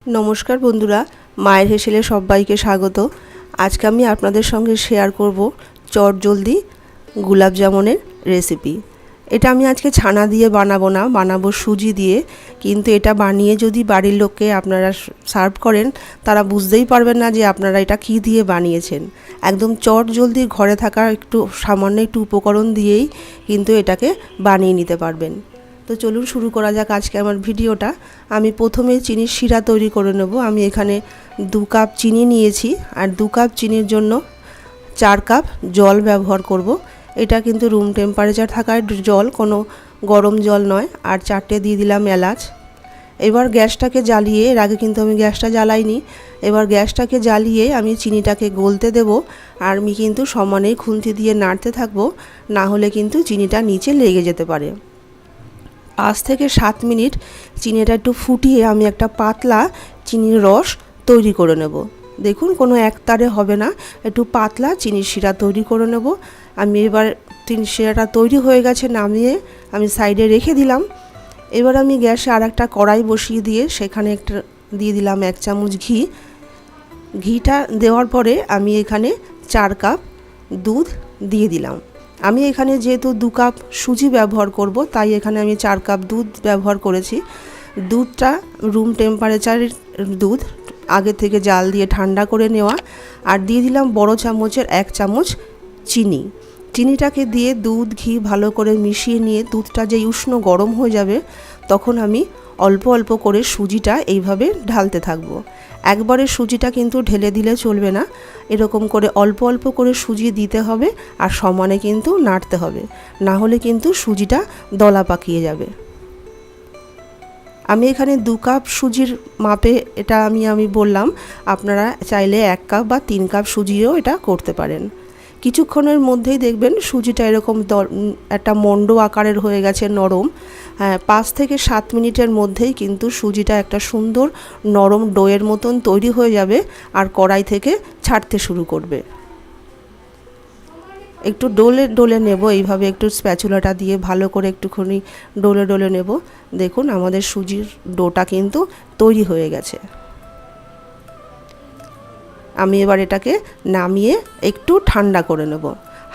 নমস্কার বন্ধুরা, মায়ের হেসেলে সবাইকে স্বাগত। আজকে আমি আপনাদের সঙ্গে শেয়ার করব চটজলদি গোলাপ জামুনের রেসিপি। এটা আমি আজকে ছানা দিয়ে বানাবো না, বানাবো সুজি দিয়ে। কিন্তু এটা বানিয়ে যদি বাড়ির লোককে আপনারা সার্ভ করেন, তারা বুঝতেই পারবেন না যে আপনারা এটা কী দিয়ে বানিয়েছেন। একদম চটজলদি ঘরে থাকা সামান্য একটু উপকরণ দিয়েই কিন্তু এটাকে বানিয়ে নিতে পারবেন। তো চলুন শুরু করা যাক আজকে আমার ভিডিওটা। আমি প্রথমে চিনির শিরা তৈরি করে নেব। আমি এখানে 2 কাপ চিনি নিয়েছি, আর 2 কাপ চিনির জন্য 4 কাপ জল ব্যবহার করব। এটা কিন্তু রুম টেম্পারেচার থাকার জল, কোনো গরম জল নয়। আর 4টে দিয়ে দিলাম এলাচ। এবার গ্যাসটাকে জ্বালিয়ে, এর আগে কিন্তু আমি গ্যাসটা জ্বালাইনি, এবার গ্যাসটাকে জ্বালিয়ে আমি চিনিটাকে গলতে দেব। আর আমি কিন্তু সমানে খুন্তি দিয়ে নাড়তে থাকবো, না হলে কিন্তু চিনিটা নিচে লেগে যেতে পারে। 5 থেকে 7 মিনিট চিনিটা একটু ফুটিয়ে আমি একটা পাতলা চিনির রস তৈরি করে নেব। দেখুন, কোনো একতারে হবে না, একটু পাতলা চিনির শিরা তৈরি করে নেব। আমি এবার চিনির শিরাটা তৈরি হয়ে গেছে, নামিয়ে আমি সাইডে রেখে দিলাম। এবার আমি গ্যাসে আর একটা কড়াই বসিয়ে দিয়ে সেখানে একটা দিয়ে দিলাম 1 চামচ ঘি। ঘিটা দেওয়ার পরে আমি এখানে 4 কাপ দুধ দিয়ে দিলাম। আমি এখানে যেহেতু 2 কাপ সুজি ব্যবহার করব, তাই এখানে আমি 4 কাপ দুধ ব্যবহার করেছি। দুধটা রুম টেম্পারেচারের দুধ, আগে থেকে জাল দিয়ে ঠান্ডা করে নেওয়া। আর দিয়ে দিলাম বড় চামচের 1 চামচ চিনি। চিনিটাকে দিয়ে দুধ ঘি ভালো করে মিশিয়ে নিয়ে দুধটা যেই উষ্ণ গরম হয়ে যাবে, তখন আমি অল্প অল্প করে সুজিটা এইভাবে ঢালতে থাকবো। একবারে সুজিটা কিন্তু ঢেলে দিলে চলবে না, এরকম করে অল্প অল্প করে সুজি দিতে হবে, আর সমানে কিন্তু নাড়তে হবে, না হলে কিন্তু সুজিটা দলা পাকিয়ে যাবে। আমি এখানে 2 কাপ সুজির মাপে এটা আমি বললাম, আপনারা চাইলে 1 কাপ বা 3 কাপ সুজিও এটা করতে পারেন। কিছুক্ষণের মধ্যেই দেখবেন সুজিটা এরকম একটা মন্ড আকারের হয়ে গেছে, নরম। 5 থেকে 7 মিনিটের মধ্যেই কিন্তু সুজিটা একটা সুন্দর নরম ডোয়ের মতন তৈরি হয়ে যাবে, আর কড়াই থেকে ছাড়তে শুরু করবে। একটু ডোলে ডোলে নেব, এইভাবে একটু স্প্যাচুলাটা দিয়ে ভালো করে একটুখানি ডোলে ডোলে নেব। দেখুন, আমাদের সুজির ডোটা কিন্তু তৈরি হয়ে গেছে। আমি এবার এটাকে নামিয়ে একটু ঠান্ডা করে নেব।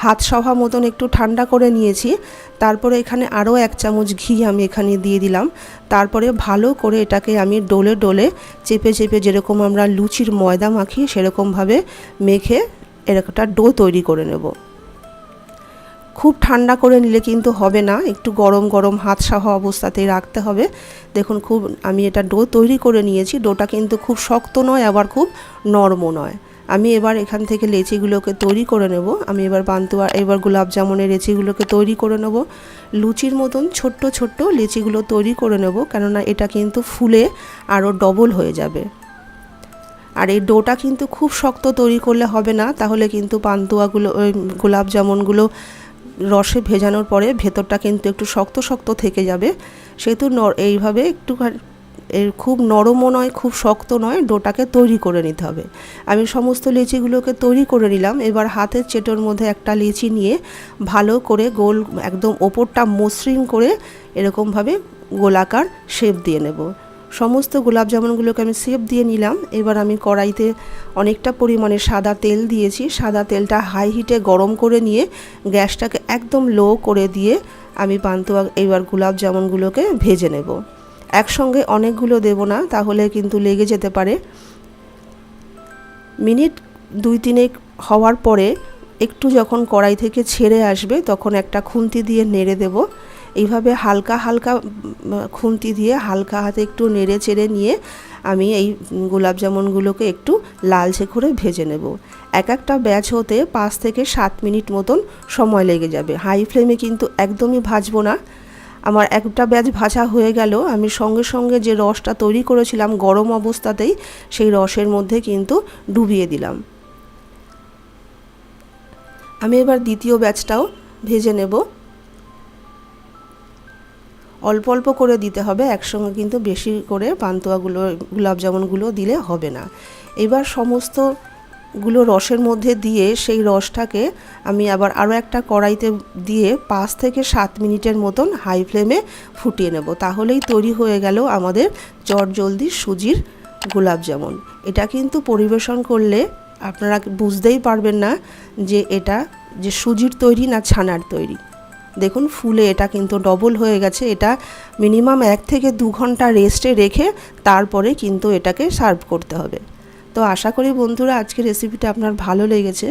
হাত সভা মতন একটু ঠান্ডা করে নিয়েছি। তারপরে এখানে আরও 1 চামচ ঘি আমি এখানে দিয়ে দিলাম। তারপরে ভালো করে এটাকে আমি ডোলে ডোলে চেপে চেপে, যেরকম আমরা লুচির ময়দা মাখি সেরকমভাবে মেখে এরকমটা ডো তৈরি করে নেব। খুব ঠান্ডা করে নিলে কিন্তু হবে না, একটু গরম গরম হাত সভা অবস্থাতেই রাখতে হবে। দেখুন, আমি এটা ডো তৈরি করে নিয়েছি। ডোটা কিন্তু খুব শক্ত নয়, আবার খুব নরমও নয়। আমি এবার এখান থেকে লেচিগুলোকে তৈরি করে নেব। আমি এবার গোলাপ জামুনের লেচিগুলোকে তৈরি করে নেব। লুচির মতন ছোট্ট ছোট্ট লেচিগুলো তৈরি করে নেব, কেননা এটা কিন্তু ফুলে আরও ডবল হয়ে যাবে। আর এই ডোটা কিন্তু খুব শক্ত তৈরি করলে হবে না, তাহলে কিন্তু গোলাপ জামুনগুলো রসে ভেজানোর পরে ভেতরটা কিন্তু একটু শক্ত শক্ত থেকে যাবে। সেহেতু এইভাবে একটু খুব নরমও নয়, খুব শক্ত নয়, ডোটাকে তৈরি করে নিতে হবে। আমি সমস্ত লেচিগুলোকে তৈরি করে নিলাম। এবার হাতের চেটোর মধ্যে একটা লেচি নিয়ে ভালো করে গোল, একদম ওপরটা মসৃণ করে এরকমভাবে গোলাকার শেপ দিয়ে নেব। সমস্ত গোলাপ জামুনগুলোকে আমি শেপ দিয়ে নিলাম। এবার আমি কড়াইতে অনেকটা পরিমাণে সাদা তেল দিয়েছি। সাদা তেলটা হাই হিটে গরম করে নিয়ে গ্যাসটাকে একদম লো করে দিয়ে আমি এবার গোলাপ জামুনগুলোকে ভেজে নেব। একসঙ্গে অনেকগুলো দেব না, তাহলে কিন্তু লেগে যেতে পারে। মিনিট 2-3 হওয়ার পরে একটু যখন কড়াই থেকে ছেড়ে আসবে, তখন একটা খুন্তি দিয়ে নেড়ে দেব। এইভাবে হালকা হালকা খুন্তি দিয়ে হালকা হাতে একটু নেড়ে চেড়ে নিয়ে আমি এই গোলাপ জামুনগুলোকে একটু লালচে করে ভেজে নেব। একটা ব্যাচ হতে 5 থেকে 7 মিনিট মতন সময় লেগে যাবে। হাই ফ্লেমে কিন্তু একদমই ভাজবো না। আমার একটা ব্যাচ ভাজা হয়ে গেল। আমি সঙ্গে সঙ্গে যে রসটা তৈরি করেছিলাম গরম অবস্থাতেই, সেই রসের মধ্যে কিন্তু ডুবিয়ে দিলাম। আমি এবার দ্বিতীয় ব্যাচটাও ভেজে নেব। অল্প অল্প করে দিতে হবে, একসঙ্গে কিন্তু বেশি করে গোলাপ জামুনগুলো দিলে হবে না। এবার সমস্তগুলো রসের মধ্যে দিয়ে সেই রসটাকে আমি আবার আরও একটা কড়াইতে দিয়ে 5 থেকে 7 মিনিটের মতন হাই ফ্লেমে ফুটিয়ে নেব। তাহলেই তৈরি হয়ে গেল আমাদের চটজলদি সুজির গোলাপ জামুন। এটা কিন্তু পরিবেশন করলে আপনারা বুঝতেই পারবেন না যে এটা যে সুজির তৈরি না ছানার তৈরি। দেখুন ফুলে এটা কিন্তু ডবল হয়ে গেছে। এটা মিনিমাম 1 থেকে 2 ঘন্টা রেস্টে রেখে তারপরে কিন্তু এটাকে সার্ভ করতে হবে। তো আশা করি বন্ধুরা আজকের রেসিপিটা আপনার ভালো লেগেছে।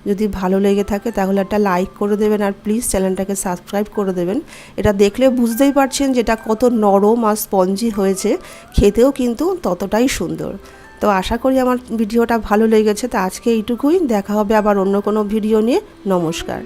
যদি ভালো লেগে থাকে তাহলে একটা লাইক করে দেবেন আর প্লিজ চ্যানেলটাকে সাবস্ক্রাইব করে দেবেন। এটা দেখলে বুঝতেই পারছেন যে এটা কত নরম আর স্পঞ্জি হয়েছে, খেতেও কিন্তু ততটাই সুন্দর। তো আশা করি আমার ভিডিওটা ভালো লেগেছে। তো আজকে এইটুকুই, দেখা হবে আবার অন্য কোনো ভিডিও নিয়ে। নমস্কার।